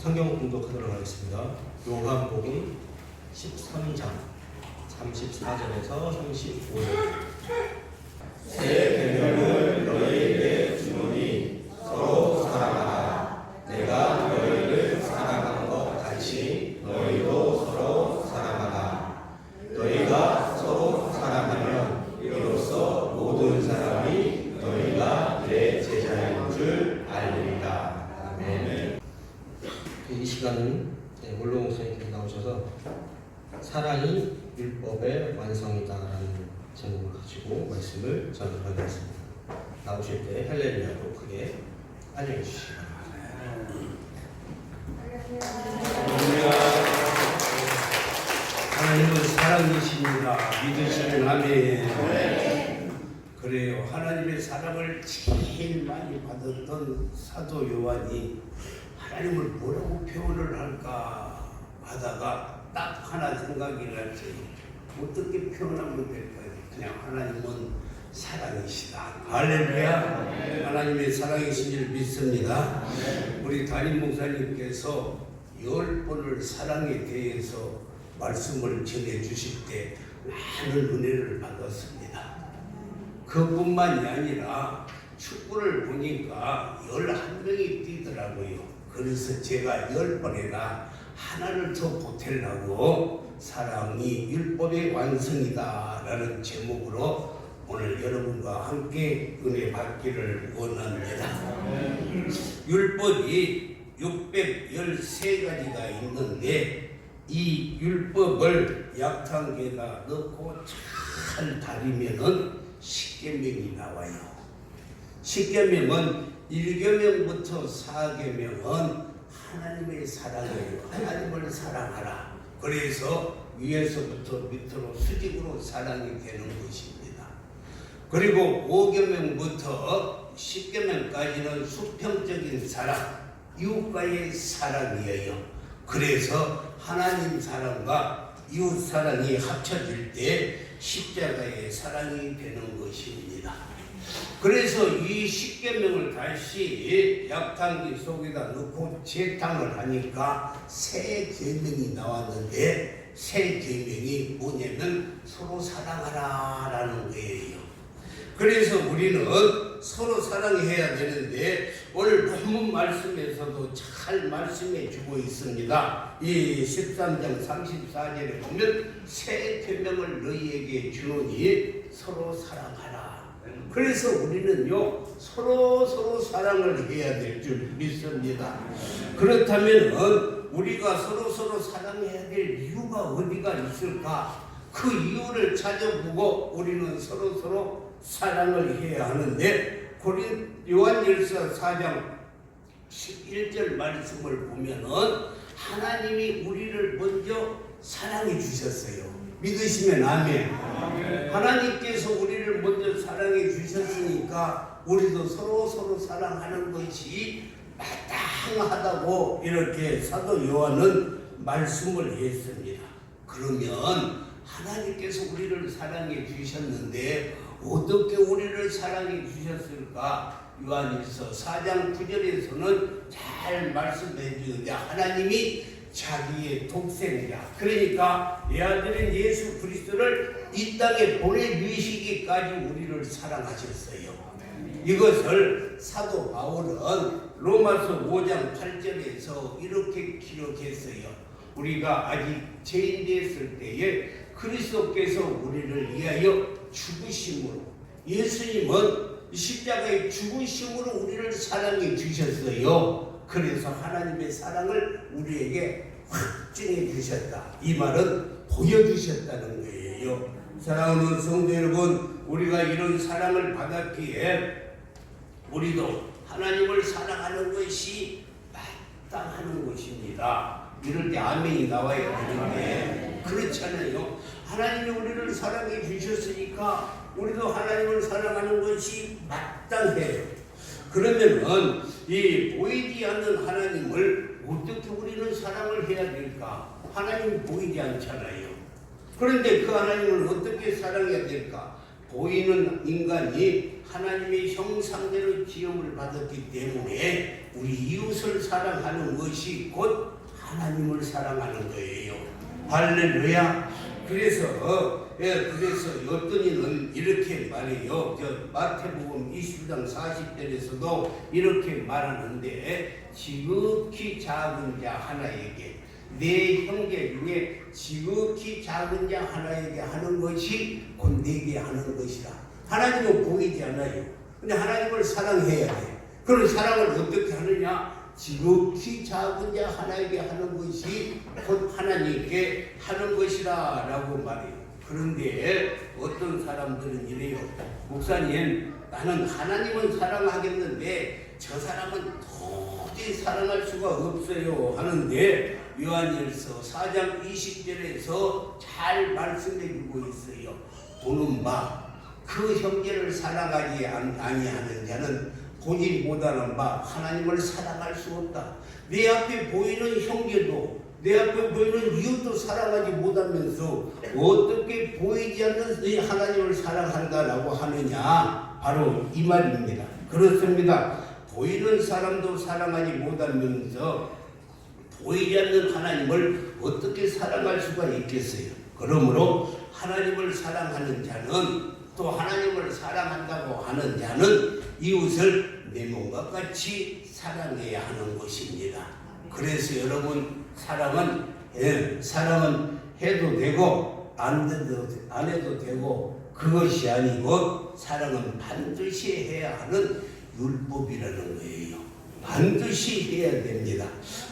성경 공독하도록 하겠습니다. 요한복음 13장 34절에서 35절. 새 계명을 너희에게 주노니 서로 사랑하라. 내가 너희를 사랑한 것 같이 너희도 서로 사랑하라. 너희가 서로 사랑하면 이로써 모든 사람이 너희가 내 제자인 줄 알리리라. 아멘. 이 시간은 원로 목사님께서 나오셔서 사랑이 율법의 완성이다라는 제목을 가지고 말씀을 전하겠습니다. 나오실 때 할렐루야로 크게 안녕해 주시기 바랍니다. 하나님은 사랑이십니다. 믿으시면 아멘. 그래요. 하나님의 사랑을 제일 많이 받았던 사도 요한이 하나님을 뭐라고 표현을 할까 하다가 딱 하나 생각이 났지. 어떻게 표현하면 될까요? 그냥 하나님은 사랑이시다. 할렐루야. 하나님의 사랑이신 줄 믿습니다. 우리 담임 목사님께서 10번을 사랑에 대해서 말씀을 전해 주실 때 많은 은혜를 받았습니다. 그뿐만이 아니라 축구를 보니까 11명이 뛰더라고요. 그래서 제가 10번에나 하나를 더 보태려고 사랑이 율법의 완성이다 라는 제목으로 오늘 여러분과 함께 은혜 받기를 원합니다. 율법이 613가지가 있는데 이 율법을 약탕에다 넣고 잘 다리면은 십계명이 나와요. 십계명은 1계명부터 4계명은 하나님의 사랑이에요. 하나님을 사랑하라. 그래서 위에서부터 밑으로 수직으로 사랑이 되는 것입니다. 그리고 5계명부터 10계명까지는 수평적인 사랑, 이웃과의 사랑이에요. 그래서 하나님 사랑과 이웃 사랑이 합쳐질 때 십자가의 사랑이 되는 것입니다. 그래서 이 십계명을 다시 약탕기 속에다 넣고 재탕을 하니까 새 계명이 나왔는데 새 계명이 뭐냐면 서로 사랑하라 라는 거예요. 그래서 우리는 서로 사랑해야 되는데 오늘 본문 말씀에서도 잘 말씀해 주고 있습니다. 이 13장 34절에 보면 새 계명을 너희에게 주노니 서로 사랑하라. 그래서 우리는요 서로 사랑을 해야 될 줄 믿습니다. 그렇다면 우리가 서로 사랑해야 될 이유가 어디가 있을까? 그 이유를 찾아보고 우리는 서로 사랑을 해야 하는데 요한일서 4장 11절 말씀을 보면은 하나님이 우리를 먼저 사랑해 주셨어요. 믿으시면 아멘. 하나님께서 우리를 먼저 사랑해 주셨으니까 우리도 서로 사랑하는 것이 마땅하다고 이렇게 사도 요한은 말씀을 했습니다. 그러면 하나님께서 우리를 사랑해 주셨는데 어떻게 우리를 사랑해 주셨을까? 요한일서 4장 9절에서는 잘 말씀해 주는데 하나님이 자기의 독생자 그러니까 내 아들인 예수 그리스도를 이 땅에 보내주시기까지 우리를 사랑하셨어요. 이것을 사도 바울은 로마서 5장 8절에서 이렇게 기록했어요. 우리가 아직 죄인 되었을 때에 그리스도께서 우리를 위하여 죽으심으로 예수님은 십자가의 죽으심으로 우리를 사랑해 주셨어요. 그래서 하나님의 사랑을 우리에게 확증해 주셨다. 이 말은 보여주셨다는 거예요. 사랑하는 성도 여러분, 우리가 이런 사랑을 받았기에 우리도 하나님을 사랑하는 것이 마땅한 것입니다. 이럴 때 아멘이 나와야 되는데 그렇잖아요. 하나님이 우리를 사랑해 주셨으니까 우리도 하나님을 사랑하는 것이 마땅해요. 그러면은 이 보이지 않는 하나님을 어떻게 우리는 사랑을 해야 될까? 하나님 보이지 않잖아요. 그런데 그 하나님을 어떻게 사랑해야 될까? 보이는 인간이 하나님의 형상대로 지음을 받았기 때문에 우리 이웃을 사랑하는 것이 곧 하나님을 사랑하는 거예요. 할렐루야. 그래서 어떤 이는 이렇게 말해요. 마태복음 20장 40절에서도 이렇게 말하는데, 지극히 작은 자 하나에게, 내 형제 중에 지극히 작은 자 하나에게 하는 것이 곧 내게 하는 것이라. 하나님은 보이지 않아요. 근데 하나님을 사랑해야 돼. 그런 사랑을 어떻게 하느냐? 지극히 작은 자 하나에게 하는 것이 곧 하나님께 하는 것이라 라고 말해요. 그런데 어떤 사람들은 이래요. 목사님, 나는 하나님은 사랑하겠는데 저 사람은 도저히 사랑할 수가 없어요 하는데, 요한일서 4장 20절에서 잘 말씀해주고 있어요. 보는 바 그 형제를 사랑하지 아니하는 자는 보지 못하는 바 하나님을 사랑할 수 없다. 내 앞에 보이는 형제도, 내 앞에 보이는 이웃도 사랑하지 못하면서 어떻게 보이지 않는 이 하나님을 사랑한다라고 하느냐? 바로 이 말입니다. 그렇습니다. 보이는 사람도 사랑하지 못하면서 보이지 않는 하나님을 어떻게 사랑할 수가 있겠어요? 그러므로 하나님을 사랑하는 자는, 또 하나님을 사랑한다고 하는 자는 이웃을 내 몸과 같이 사랑해야 하는 것입니다. 그래서 여러분, 사랑은 해도 되고 안 해도 되고 그것이 아니고, 사랑은 반드시 해야 하는 율법이라는 거예요. 반드시 해야 됩니다.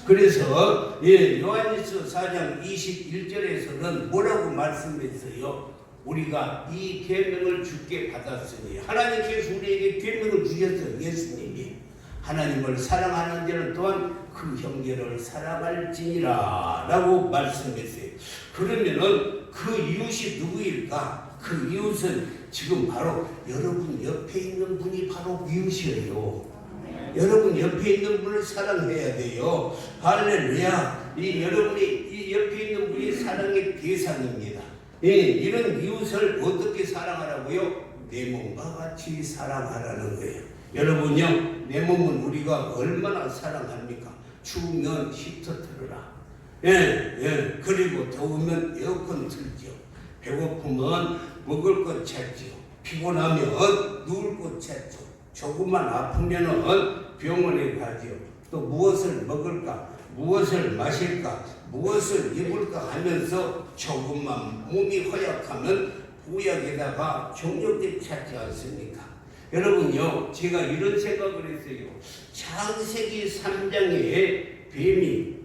그래서 요한일서 4장 21절에서는 뭐라고 말씀했어요? 우리가 이 계명을 주께 받았으니, 하나님께서 우리에게 계명을 주셨어요. 예수님이 하나님을 사랑하는 자는 또한 그 형제를 사랑할지니라 라고 말씀했어요. 그러면은 그 이웃이 누구일까? 그 이웃은 지금 바로 여러분 옆에 있는 분이 바로 이웃이에요. 여러분 옆에 있는 분을 사랑해야 돼요. 할렐루야. 여러분이 이 옆에 있는 분이 사랑의 대상입니다. 이런 이웃을 어떻게 사랑하라고요? 내 몸과 같이 사랑하라는 거예요. 여러분요, 내 몸은 우리가 얼마나 사랑합니까? 추우면 히터 틀어라. 그리고 더우면 에어컨 틀죠. 배고프면 먹을 것 찾죠. 피곤하면 누울 것 찾죠. 조금만 아프면은 병원에 가죠. 또 무엇을 먹을까, 무엇을 마실까, 무엇을 입을까 하면서 조금만 몸이 허약하면 보약에다가 정력제 찾지 않습니까? 여러분요, 제가 이런 생각을 했어요. 창세기 3장에 뱀이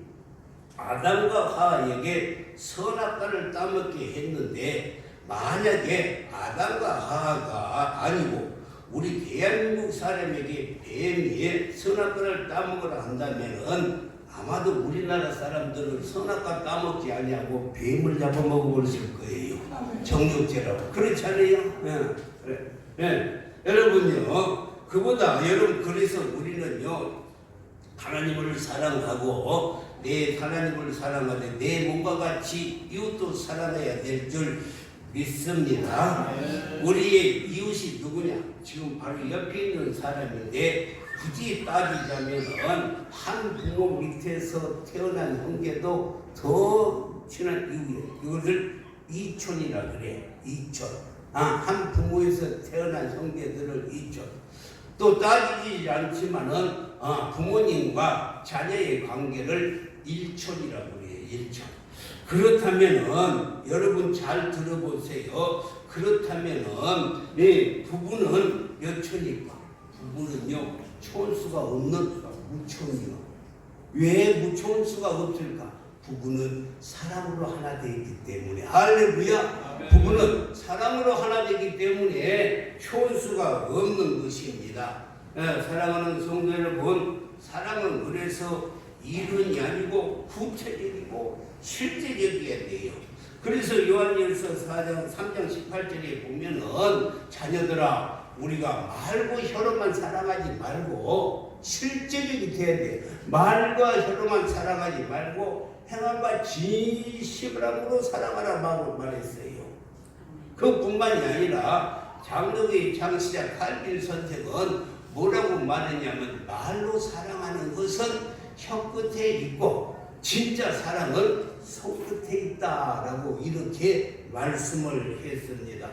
아담과 하와에게 선악과를 따먹게 했는데, 만약에 아담과 하와가 아니고 우리 대한민국 사람에게 뱀이 선악과를 따먹으라 한다면은 아마도 우리나라 사람들은 선악과 따먹지 아니하고 뱀을 잡아먹어버렸을 거예요. 정육제라고. 그렇지 않아요? 여러분요, 여러분, 그래서 우리는요, 하나님을 사랑하고 내 하나님을 사랑하되 내 몸과 같이 이웃도 사랑해야 될 줄 믿습니다. 우리의 이웃이 누구냐? 지금 바로 옆에 있는 사람인데, 굳이 따지자면 한 부모 밑에서 태어난 형제도 더 친한 이웃이에요. 이것을 이촌이라 그래. 이촌. 한 부모에서 태어난 형제들을 이촌. 또 따지지 않지만은 부모님과 자녀의 관계를 일촌이라고 그래요. 일촌. 그렇다면은 여러분 잘 들어보세요. 그렇다면은 부부는 몇 촌일까? 부부는요, 촌수가 없는 무촌이요. 왜 무촌수가 없을까? 부부는 사랑으로 하나 되기 때문에. 할렐루야. 부부는 사랑으로 하나 되기 때문에 촌수가 없는 것입니다. 사랑하는 성도 여러분, 사랑은 그래서 이론이 아니고 구체적이고 실제적이어야 돼요. 그래서 요한일서 4장 3장 18절에 보면은, 자녀들아, 우리가 말고 혀로만 사랑하지 말고 실제적이 돼야 돼. 말과 혀로만 사랑하지 말고 행함과 진심을 함으로 사랑하라고 말했어요. 그뿐만이 아니라 장로교의 장시자 칼빈 선생은 뭐라고 말했냐면 말로 사랑하는 것은 혀 끝에 있고 진짜 사랑은 손끝에 있다라고 이렇게 말씀을 했습니다.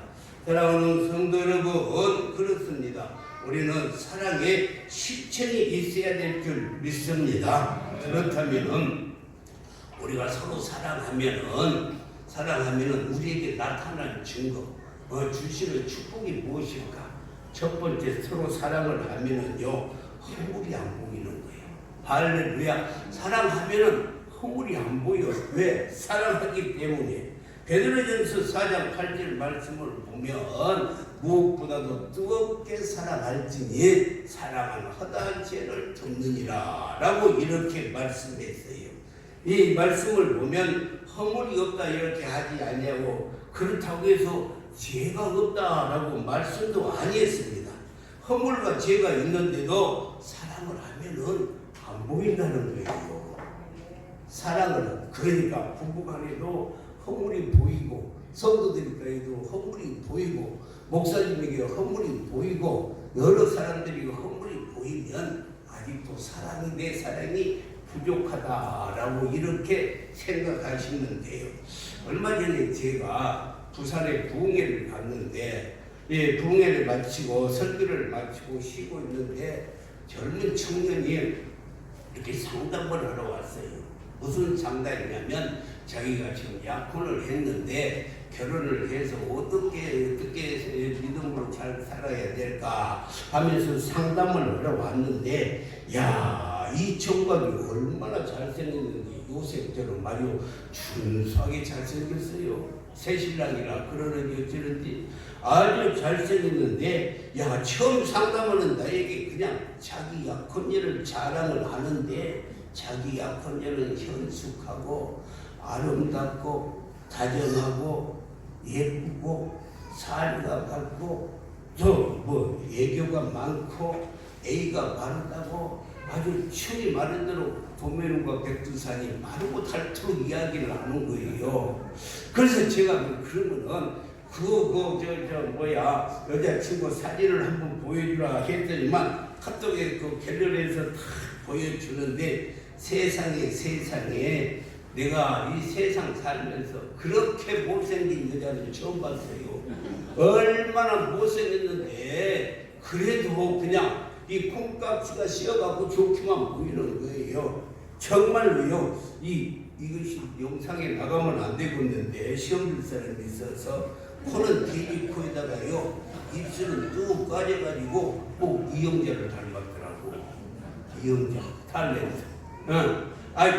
사랑하는 성도 여러분, 그렇습니다. 우리는 사랑에 실천이 있어야 될 줄 믿습니다. 그렇다면 우리가 서로 사랑하면은 우리에게 나타나는 증거, 주시는 축복이 무엇일까? 첫 번째, 서로 사랑을 하면은요, 허물이 안 보이는 거예요. 할렐루야. 사랑하면은 허물이 안 보여. 왜? 사랑하기 때문에. 베드로전서 4장 8절 말씀을 보면 무엇보다도 뜨겁게 사랑할지니 사랑은 허다한 죄를 덮느니라 라고 이렇게 말씀했어요. 이 말씀을 보면 허물이 없다 이렇게 하지 않냐고, 그렇다고 해서 죄가 없다라고 말씀도 아니었습니다. 허물과 죄가 있는데도 사랑을 하면은 안 보인다는 거예요. 사랑을, 그러니까 부부간에도 허물이 보이고 성도들에게도 허물이 보이고 목사님에게 허물이 보이고 여러 사람들에게 허물이 보이면 아직도 내 사랑이 부족하다라고 이렇게 생각하시면 돼요. 얼마 전에 제가 부산에 부흥회를 갔는데, 부흥회를 마치고 설교를 마치고 쉬고 있는데 젊은 청년이 이렇게 상담을 하러 왔어요. 무슨 상담이냐면 자기가 지금 약혼을 했는데 결혼을 해서 어떻게 믿음으로 잘 살아야 될까 하면서 상담을 하러 왔는데, 야, 이 청각이 얼마나 잘생겼는지 요셉처럼 말이요 준수하게 잘생겼어요. 새신랑이라 그러는지 어쩌는지 아주 잘생겼는데, 야, 처음 상담하는 나에게 그냥 자기 약혼녀를 자랑을 하는데, 자기 약혼녀는 현숙하고 아름답고 다정하고 예쁘고 사리가 밝고 또 애교가 많고 A가 바르다고 아주 천이 많은 대로 도매누가 백두산이 마르고 닳도록 이야기를 하는 거예요. 그래서 제가 그러면은 여자친구 사진을 한번 보여주라 했더니만 카톡에 갤러리에서 다 보여주는데, 세상에 내가 이 세상 살면서 그렇게 못생긴 여자를 처음 봤어요. 얼마나 못생겼는데 그래도 그냥 이 콩깍지가 씌어갖고 좋게만 보이는 거예요. 정말로요. 이것이 영상에 나가면 안 되겠는데 시험 볼 사람이 있어서 코는 돼지 코에다가요 입술은 뚝 까져가지고 꼭 이영자를 닮았더라고. 이영자 탤런트.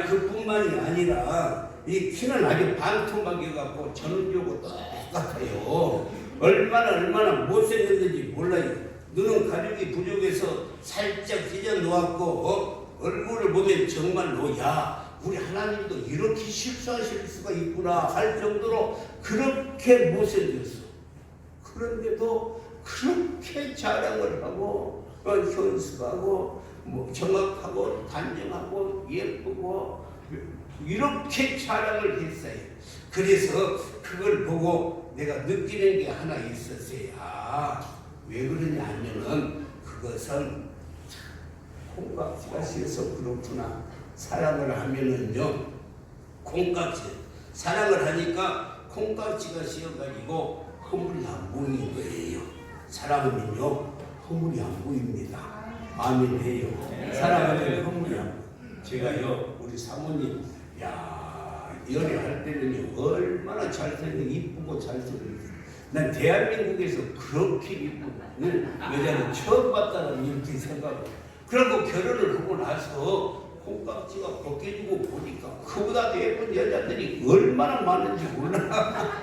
그뿐만이 아니라 이 키는 아주 반토막이 갖고 전은주고 똑같아요. 얼마나 못생겼는지 몰라요. 눈은 가죽이 부족해서 살짝 찢어 놓았고 얼굴을 보면 정말로 야, 우리 하나님도 이렇게 실수하실 수가 있구나 할 정도로 그렇게 못생겼어. 그런데도 그렇게 자랑을 하고 현숙하고 정확하고 단정하고 예쁘고 이렇게 자랑을 했어요. 그래서 그걸 보고 내가 느끼는 게 하나 있었어요. 왜 그러냐 하면은 그것은 콩깍지가 씌어서 그렇구나. 사랑을 하면은요, 사랑을 하니까 콩깍지가 씌어가지고 허물이 안 보이는 거예요. 사랑하면요 허물이 안 보입니다. 아멘 해요. 사랑하면 허물이 안 보여요. 제가요 우리 사모님 연애할 때는요 얼마나 잘생기고 이쁘고 잘생겼어요. 난 대한민국에서 그렇게 이쁜 여자는 처음 봤다는 이렇게 생각하고, 그리고 결혼을 하고 나서 콩깍지가 벗겨지고 보니까 그보다 더 예쁜 여자들이 얼마나 많은지 몰라.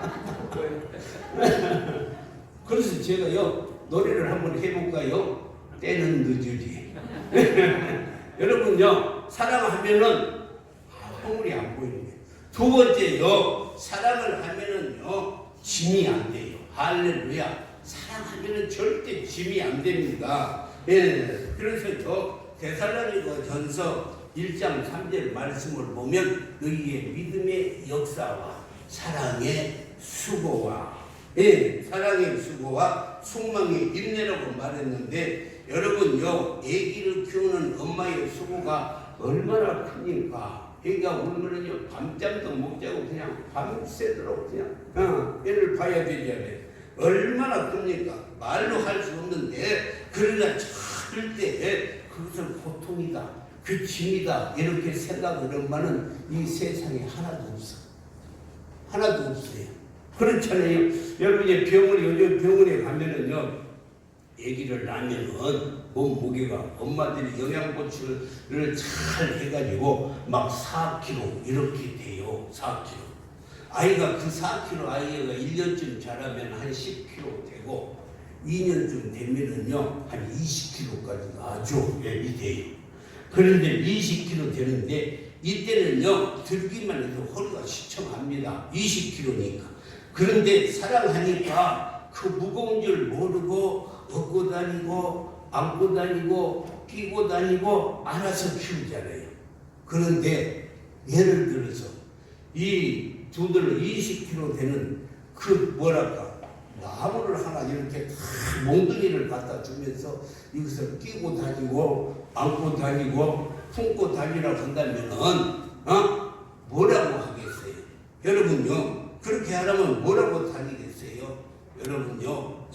그래서 제가요 노래를 한번 해볼까요? 때는 늦으리. 여러분요 사랑하면은 허물이 안 보이는 거예요. 두 번째요, 사랑을 하면은요 짐이 안 돼요. 할렐루야. 사랑하면은 절대 짐이 안 됩니다. 그래서 데살로니가전서 1장 3절 말씀을 보면 너희의 믿음의 역사와 사랑의 수고와 사랑의 수고와 속망의 인내라고 말했는데, 여러분요, 아기를 키우는 엄마의 수고가 얼마나 큽니까? 그러니까 우리는요, 밤잠도 못 자고 그냥 밤새도록 그냥 애를 봐야 되잖아요. 얼마나 큽니까? 말로 할 수 없는데, 그러나 찾을 때 그것은 고통이다, 그 짐이다, 이렇게 생각을 엄마는 이 세상에 하나도 없어. 하나도 없어요. 그렇잖아요. 여러분이 요즘 병원에 가면은요, 아기를 낳으면은 몸무게가 엄마들이 영양보충을 잘 해가지고 막 4kg 이렇게 돼요. 4kg. 아이가 그 4kg 아이가 1년쯤 자라면 한 10kg 되고 2년쯤 되면은요 한 20kg까지 아주 돼요. 그런데 20kg 되는데 이때는요 들기만 해도 허리가 시청합니다. 20kg니까. 그런데 사랑하니까 그 무거운 줄 모르고 업고 다니고 안고 다니고 끼고 다니고 알아서 키우잖아요. 그런데 예를 들어서 이 두들로 20kg 되는 그 뭐랄까 나무를 하나 이렇게 다 몽둥이를 갖다 주면서 이것을 끼고 다니고 안고 다니고 품고 다니라고 한다면은 뭐라고 하겠어요? 여러분요, 그렇게 하려면 뭐라고 다니겠어요? 여러분요,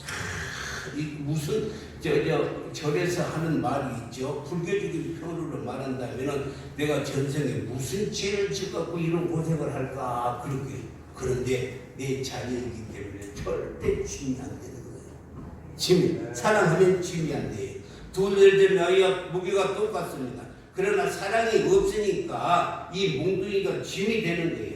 이 무슨 절에서 하는 말이 있죠. 불교적인 표현으로 말한다면은 내가 전생에 무슨 죄를 짓갖고 이런 고생을 할까 그렇게. 그런데 내 자녀이기 때문에 절대 짐이 안 되는 거예요. 짐이 사랑하면 짐이 안 돼요. 둘 되면 아이와 무게가 똑같습니다. 그러나 사랑이 없으니까 이 몽둥이가 짐이 되는 거예요.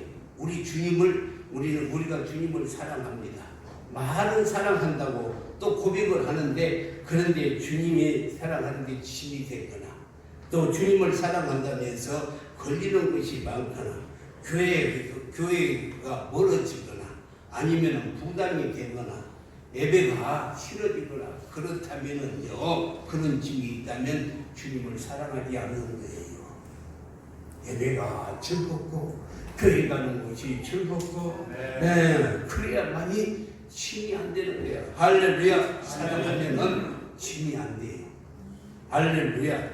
우리가 주님을 사랑합니다. 말은 사랑한다고 또 고백을 하는데, 그런데 주님이 사랑하는데 짐이 되거나 또 주님을 사랑한다면서 걸리는 것이 많거나 교회가 멀어지거나 아니면 부담이 되거나 예배가 싫어지거나 그렇다면은요, 그런 짐이 있다면 주님을 사랑하지 않는 거예요. 예배가 즐겁고 교회 가는 것이 즐겁고 그래야만이 짐이 안 되는 거야. 할렐루야. 사랑하면은 짐이 안 돼요. 할렐루야.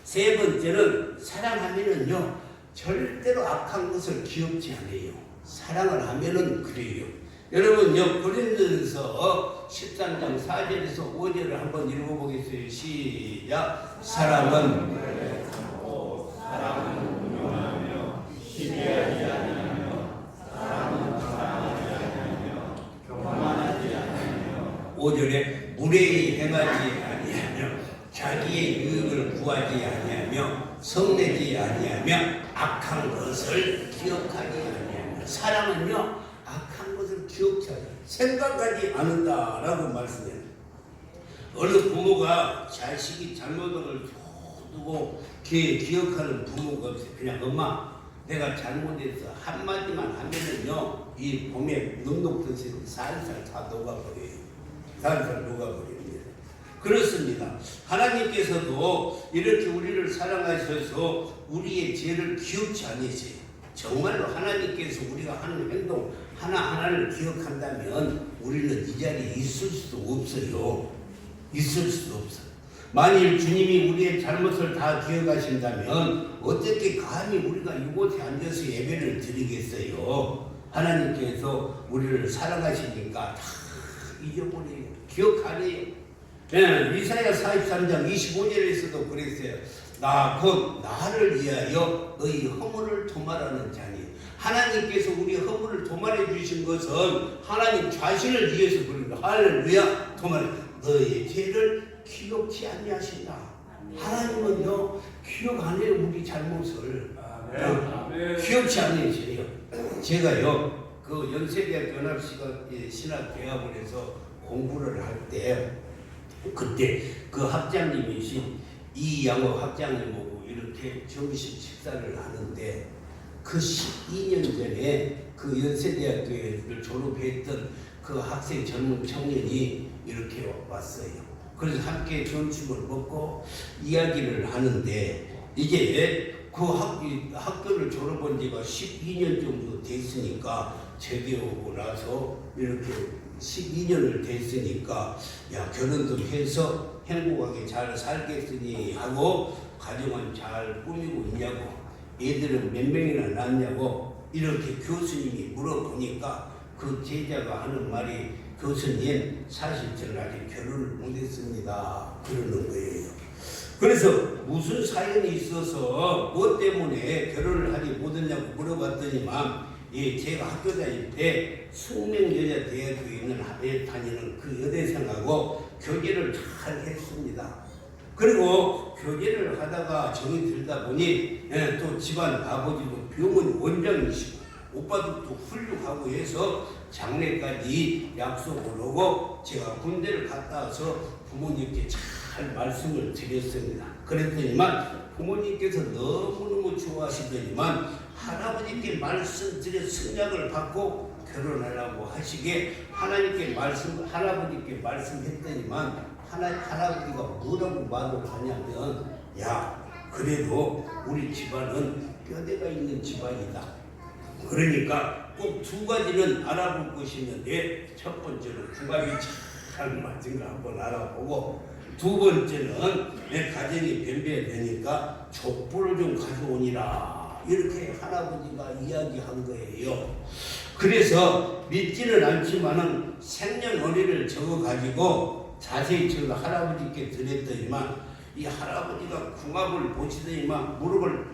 세 번째는 사랑하면은요 절대로 악한 것을 기억지 않아요. 사랑을 하면은 그래요. 여러분요, 고린도전서 13장 4절에서 5절을 한번 읽어보겠어요. 시작. 사랑은 분명하며 시비하지 아니하며 사랑은 사랑하지 아니하며 교만하지 아니하며 5절에 무례히 행하지 아니하며 자기의 유익을 구하지 아니하며 성내지 아니하며 악한 것을 기억하지 아니하며. 사랑은요 악한 것을 기억지 않아요. 생각하지 않는다라고 말씀해요. 어느 부모가 자식이 잘못한 걸 두고 기억하는 부모가 없어요. 그냥 엄마 내가 잘못해서 한마디만 하면은요 이 봄에 눈 녹던 새로 살살 다 녹아버려요. 살살 녹아버립니다. 그렇습니다. 하나님께서도 이렇게 우리를 사랑하셔서 우리의 죄를 기억지 않으세요. 정말로 하나님께서 우리가 하는 행동 하나하나를 기억한다면 우리는 이 자리에 있을 수도 없어요. 있을 수도 없어요. 만일 주님이 우리의 잘못을 다 기억하신다면 어떻게 감히 우리가 이곳에 앉아서 예배를 드리겠어요? 하나님께서 우리를 사랑하시니까 다 잊어버려요. 기억 안 해요. 이사야 43장 25절에서도 그랬어요. 나 곧 나를 위하여 너희 허물을 도말하는 자니. 하나님께서 우리 허물을 도말해 주신 것은 하나님 자신을 위해서 그런다. 할렐루야. 도말해. 너의 죄를 기억지 아니하신다. 하나님은요 기억 안 해요. 우리 잘못을 기억지 않으세요. 제가요 그 연세대학교 신학대학원에서 공부를 할 때 그때 그 학장님이신 이양호 학장님하고 이렇게 점심 식사를 하는데 그 12년 전에 그 연세대학교를 졸업했던 그 학생 젊은 청년이 이렇게 왔어요. 그래서 함께 점심을 먹고 이야기를 하는데 이게 그 학교를 졸업한 지가 12년 정도 됐으니까 제대하고 나서 이렇게 12년을 됐으니까 야 결혼도 해서 행복하게 잘 살겠으니 하고 가정은 잘 꾸미고 있냐고, 애들은 몇 명이나 낳냐고 이렇게 교수님이 물어보니까 그 제자가 하는 말이, 교수님 사실 저는 아직 결혼을 못했습니다 그러는 거예요. 그래서 무슨 사연이 있어서 뭐 때문에 결혼을 하지 못했냐고 물어봤더니만, 예, 제가 학교 다닐 때 숙명여자대학교에 있는 학교에 다니는 그 여대생하고 교제를 잘 했습니다. 그리고 교제를 하다가 정이 들다 보니, 예, 또 집안 아버지도 병원 원장이시고 오빠도 또 훌륭하고 해서 장래까지 약속을 하고 제가 군대를 갔다 와서 부모님께 잘 말씀을 드렸습니다. 그랬더니만 부모님께서 너무너무 좋아하시더니만 할아버지께 말씀드려 승낙을 받고 결혼하려고 하시게 할아버지께 말씀했더니만 할아버지가 뭐라고 말을 하냐면, 야, 그래도 우리 집안은 뼈대가 있는 집안이다. 그러니까 꼭 두 가지는 알아볼 것이 있는데, 첫 번째는 궁합이 잘 맞은 거 한번 알아보고, 두 번째는 내 가정이 변배되니까 족보를 좀 가져오니라, 이렇게 할아버지가 이야기한 거예요. 그래서 믿지는 않지만은 생년월일을 적어가지고 자세히 저도 할아버지께 드렸더니만, 이 할아버지가 궁합을 보시더니만 무릎을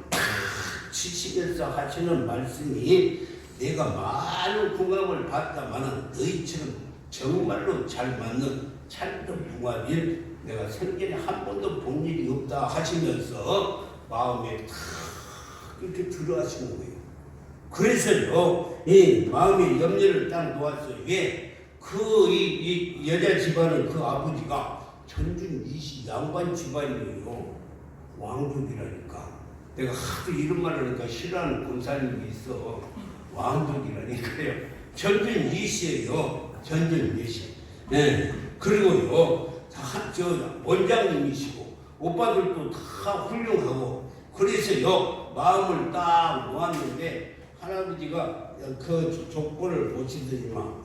치시면서 하시는 말씀이, 내가 많은 궁합을 봤다마는 너희처럼 정말로 잘 맞는 찰떡 궁합인 내가 생전에 한 번도 본 일이 없다 하시면서 마음에 탁 이렇게 들어하시는 거예요. 그래서요, 이 마음의 염려를 딱 놓았어요. 왜? 이 여자 집안은 그 아버지가 전준 이시 양반 집안이에요. 왕족이라니까. 내가 하도 이런 말을 하니까 싫어하는 권사님이 있어. 왕족이라니까요. 전준 이시예요. 전준 이시. 네. 그리고요, 저 원장님이시고 오빠들도 다 훌륭하고, 그래서요 마음을 딱 놓았는데 할아버지가 그 족보를 보시더니만,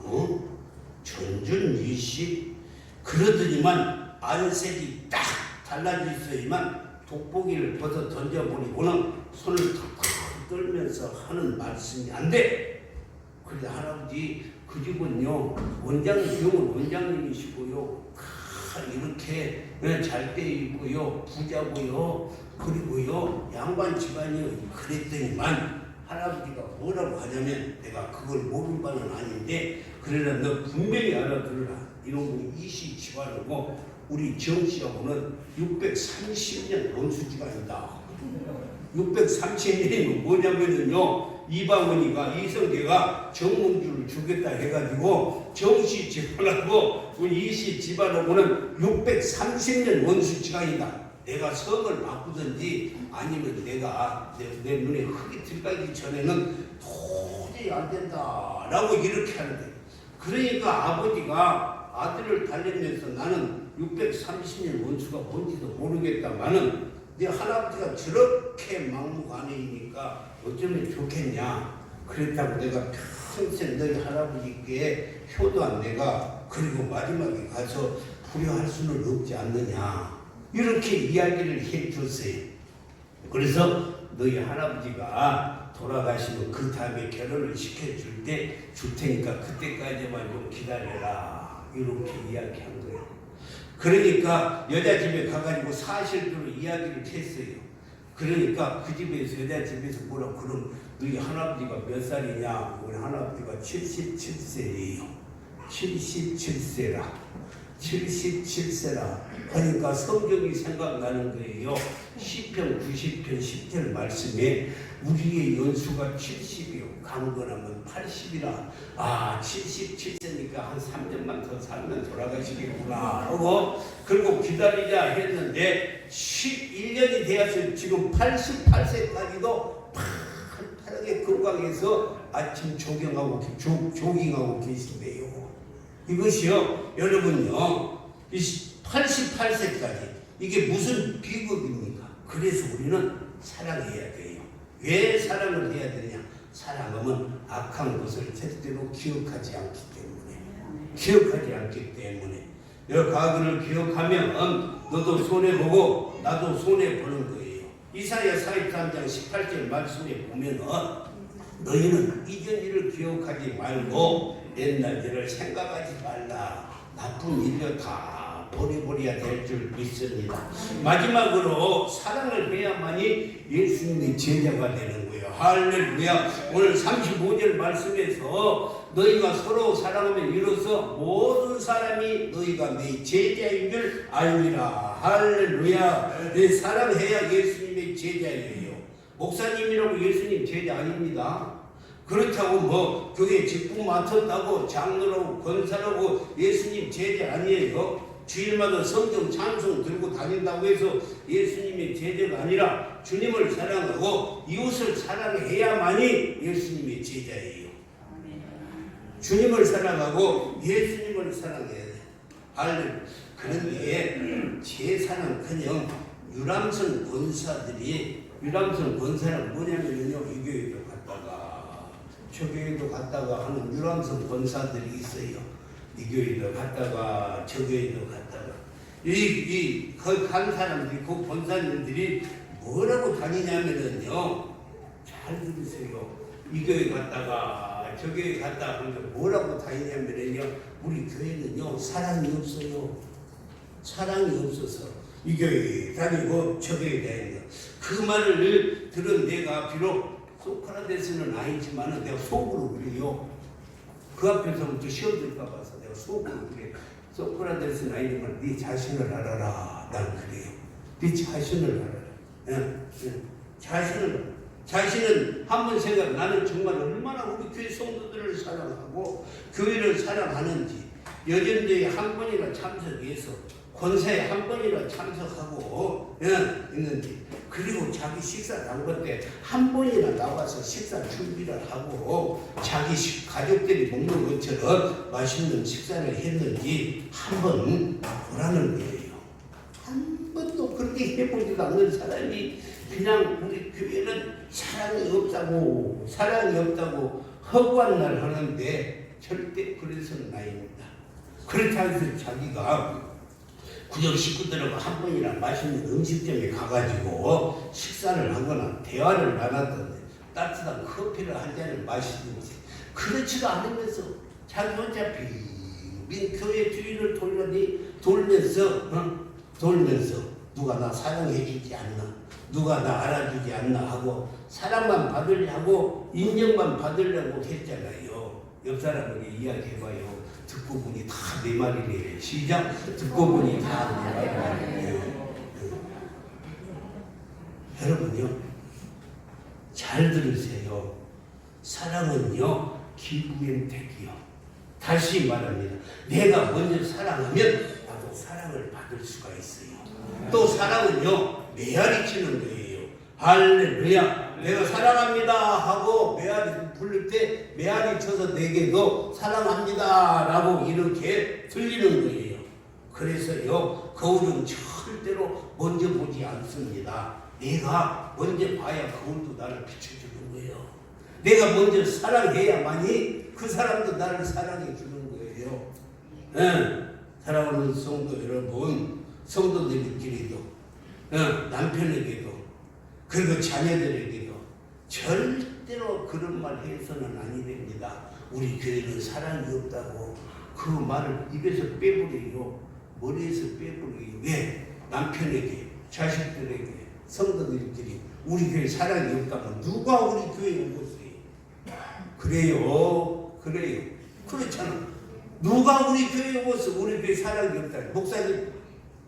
전준 이시 그러더니만 안색이 딱 달라졌어야만 돋보기를 벗어 던져버리고는 손을 탁탁 떨면서 하는 말씀이 안 돼. 그런데 할아버지, 그 집은요 병원 원장님이시고요, 이렇게 잘 돼 있고요, 부자고요, 그리고요 양반 집안이요. 그랬더니만 할아버지가 뭐라고 하냐면, 내가 그걸 모르는 바는 아닌데 그러나 너 분명히 알아들으라. 이런 분이 이시 집안이고 우리 정씨하고는 630년 원수지간이다. 630년이 뭐냐면은요, 이방원이가 이성계가 정몽주를 죽였다 해가지고 정씨 집안하고 우리 이씨 집안하고는 630년 원수지간이다. 내가 성을 바꾸든지 아니면 내가 내 눈에 흙이 들어가기 전에는 도저히 안 된다라고 이렇게 하는데, 그러니까 아버지가 아들을 달래면서 나는 630년 원수가 뭔지도 모르겠다마는 네 할아버지가 저렇게 막무가내이니까 어쩌면 좋겠냐. 그랬다고 내가 평생 너희 할아버지께 효도한 내가 그리고 마지막에 가서 불효할 수는 없지 않느냐, 이렇게 이야기를 해줬어요. 그래서 너희 할아버지가 돌아가시면 그 다음에 결혼을 시켜줄 때 줄 테니까 그때까지만 좀 기다려라, 이렇게 이야기한 거예요. 그러니까 여자 집에 가가지고 사실대로 이야기를 했어요. 그러니까 그 집에서, 여자 집에서 뭐라고, 그럼 너희 할아버지가 몇 살이냐? 우리 할아버지가 77세예요. 77세라. 77세라. 그러니까 성경이 생각나는 거예요. 시편 90편 10절 말씀에 우리의 연수가 70이요. 강건하면 80이라. 아, 77세니까 한 3년만 더 살면 돌아가시겠구나. 그리고 기다리자 했는데 11년이 되어서 지금 88세까지도 파랗게 건강해서 아침 조깅하고 계신대요. 이것이요, 여러분요, 88세까지 이게 무슨 비극입니까? 그래서 우리는 사랑해야 돼요. 왜 사랑을 해야 되느냐? 사랑하면 악한 것을 절대로 기억하지 않기 때문에. 여러 과거를 기억하면 너도 손해보고 나도 손해보는 거예요. 이사야 43장 18절 말씀에 보면은 너희는 이전 일을 기억하지 말고 옛날 일을 생각하지 말라. 나쁜 일을 다 버려버려야 될 줄 믿습니다. 마지막으로 사랑을 해야만이 예수님의 제자가 되는 거예요. 할렐루야. 오늘 35절 말씀에서 너희가 서로 사랑하면 이로써 모든 사람이 너희가 내 제자인 줄 알리라. 할렐루야. 사랑해야 예수님의 제자예요. 목사님이라고 예수님 제자 아닙니다. 그렇다고 뭐 교회 직분 맡았다고 장로라고 권사라고 예수님 제자 아니에요. 주일마다 성경 찬송 들고 다닌다고 해서 예수님의 제자가 아니라 주님을 사랑하고 이웃을 사랑해야만이 예수님의 제자예요. 주님을 사랑하고 예수님을 사랑해야 돼. 할렐루야. 그런데 제사는커녕 유람선 권사들이 유람선 권사는 뭐냐면요, 이 교회도 갔다가 저 교회도 갔다가 하는 유람선 권사들이 있어요. 이 교회도 갔다가 저 교회도 갔다가 간 사람들이 그 권사님들이 뭐라고 다니냐면은요, 잘 들으세요. 이 교회 갔다가 저 교회 갔다가 하는데 뭐라고 다니냐면은요, 우리 교회는요 사랑이 없어요. 사랑이 없어서 이 교회 다니고 저 교회 다니고. 그 말을 들은 내가 비록 소크라테스는 아니지만 내가 속으로 그래요. 그 앞에서부터 시험들까 봐서 내가 속으로 그래. 소크라테스는 아니지만 네 자신을 알아라. 난 그래요. 네 자신을 알아라. 자신은 한번 생각. 나는 정말 얼마나 우리 교회 성도들을 사랑하고 교회를 사랑하는지. 여전대에 한 번이나 참석해서 권사에 한 번이나 참석하고 있는지. 그리고 자기 식사 담글 때 한 번이나 나와서 식사 준비를 하고 자기 가족들이 먹는 것처럼 맛있는 식사를 했는지 한 번 보라는 거예요. 한 번도 그렇게 해보지도 않는 사람이 그냥 우리 교회는 사랑이 없다고 허구한 날 하는데 절대 그래서는 아닙니다. 그렇지 않아서 자기가 구역 식구들하고 한 번이나 맛있는 음식점에 가가지고 식사를 하거나 대화를 나눴던데 따뜻한 커피를 한 잔을 마시든지 그렇지도 않으면서 자기 혼자 빈 교회 주위를 돌면서 누가 나 사랑해주지 않나, 누가 나 알아주지 않나 하고 사랑만 받으려고 인정만 받으려고 했잖아요. 옆 사람에게 이야기해봐요. 듣고 보니 다 내 말이래. 시작. 듣고 보니 다 내 말이래. 여러분요, 잘 들으세요. 사랑은요, 기부엠택이요. 다시 말합니다. 내가 먼저 사랑하면 나도 사랑을 받을 수가 있어요. 또 사랑은요, 메아리 치는 거예요. 할렐루야. 내가 사랑합니다 하고 메아리 부를 때 메아리 쳐서 내게도 사랑합니다 라고 이렇게 들리는 거예요. 그래서요, 거울은 절대로 먼저 보지 않습니다. 내가 먼저 봐야 거울도 나를 비춰주는 거예요. 내가 먼저 사랑해야만이 그 사람도 나를 사랑해 주는 거예요. 사랑하는 성도 여러분, 성도들끼리도 남편에게도 그리고 자녀들에게도 절대로 그런 말 해서는 아니 됩니다. 우리 교회는 사랑이 없다고 그 말을 입에서 빼버려요. 머리에서 빼버려요. 왜? 남편에게, 자식들에게, 성도들끼리 우리 교회 사랑이 없다면 누가 우리 교회에 오겠어요? 그래요. 그렇잖아. 누가 우리 교회에 오겠어? 우리 교회 사랑이 없다. 목사님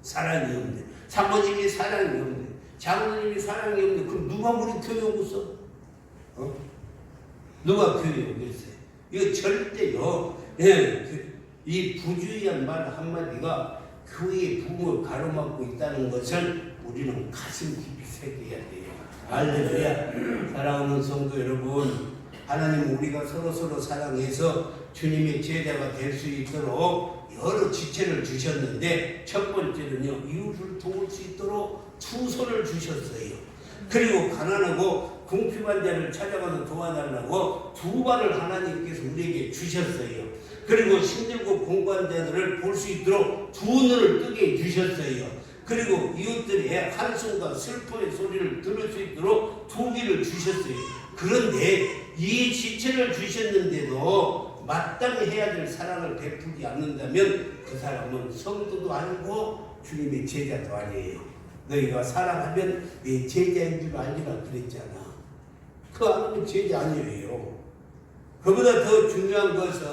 사랑이 없네. 사모님이 사랑이 없네. 장로님이 사랑이 없네. 그럼 누가 우리 교회에 오겠어? 누가 교회에 오겠어요? 이거 절대요. 이 부주의한 말 한마디가 교회의 부흥을 가로막고 있다는 것을 우리는 가슴 깊이 새겨야 돼요. 할렐루야. 사랑하는 성도 여러분, 하나님은 우리가 서로 사랑해서 주님의 제자가 될 수 있도록 여러 지체를 주셨는데, 첫 번째는요, 이웃을 도울 수 있도록 두 손을 주셨어요. 그리고 가난하고 궁핍한 자를 찾아가서 도와달라고 두 발을 하나님께서 우리에게 주셨어요. 그리고 힘들고 공고한 자들을 볼 수 있도록 두 눈을 뜨게 해주셨어요. 그리고 이웃들의 한숨과 슬픔의 소리를 들을 수 있도록 두 귀를 주셨어요. 그런데 이 지체를 주셨는데도 마땅히 해야 될 사랑을 베풀지 않는다면 그 사람은 성도도 아니고 주님의 제자도 아니에요. 너희가 사랑하면 내 제자인 줄 알리라 그랬잖아. 그 아니면 제자 아니에요. 그보다 더 중요한 것은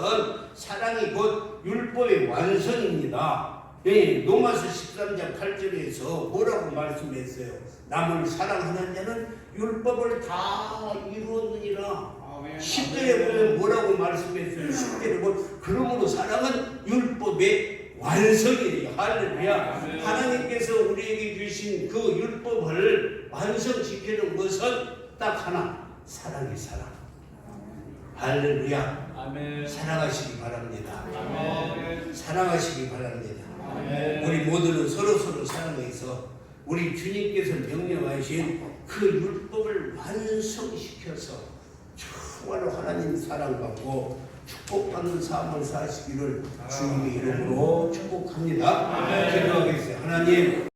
사랑이 곧 율법의 완성입니다. 로마서 13장 8절에서 뭐라고 말씀했어요? 남을 사랑하는 자는 율법을 다 이루었느니라. 10절에 보면 뭐라고 말씀했어요? 10절에 보면 그러므로 사랑은 율법의 완성이에요. 할렐루야. 하나님께서 우리에게 주신 그 율법을 완성시키는 것은 딱 하나, 사랑이 사랑. 할렐루야. 아멘. 사랑하시기 바랍니다. 아멘. 사랑하시기 바랍니다. 아멘. 우리 모두는 서로서로 사랑해서 우리 주님께서 명령하신 그 율법을 완성시켜서 정말로 하나님 사랑받고 축복받는 삶을 사시기를 주님의 이름으로 축복합니다. 기도하겠습니다. 하나님